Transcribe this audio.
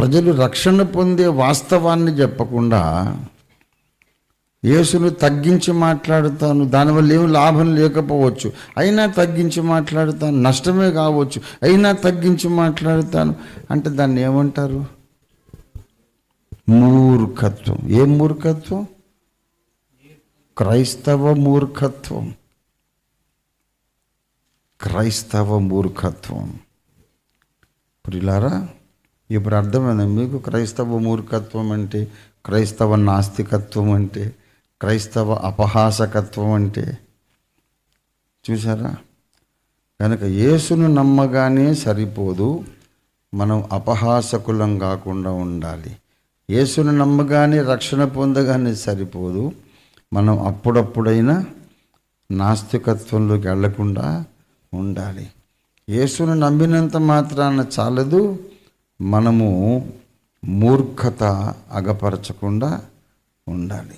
ప్రజలు రక్షణ పొందే వాస్తవాన్ని చెప్పకుండా యేసును తగ్గించి మాట్లాడుతాను, దానివల్ల ఏమి లాభం లేకపోవచ్చు, అయినా తగ్గించి మాట్లాడుతాను, నష్టమే కావచ్చు, అయినా తగ్గించి మాట్లాడుతాను అంటే దాన్ని ఏమంటారు? మూర్ఖత్వం. ఏం మూర్ఖత్వం? క్రైస్తవ మూర్ఖత్వం. క్రైస్తవ మూర్ఖత్వం. ప్రియులారా, ఇప్పుడు అర్థమైంది మీకు క్రైస్తవ మూర్ఖత్వం అంటే, క్రైస్తవ నాస్తికత్వం అంటే, క్రైస్తవ అపహాసకత్వం అంటే? చూసారా? కనుక యేసును నమ్మగానే సరిపోదు, మనం అపహాసకులం కాకుండా ఉండాలి. యేసును నమ్మగానే రక్షణ పొందగానే సరిపోదు, మనం అప్పుడప్పుడైనా నాస్తికత్వంలోకి వెళ్లకుండా ఉండాలి. యేసును నమ్మినంత మాత్రాన చాలదు, మనము మూర్ఖత అగపరచకుండా ఉండాలి.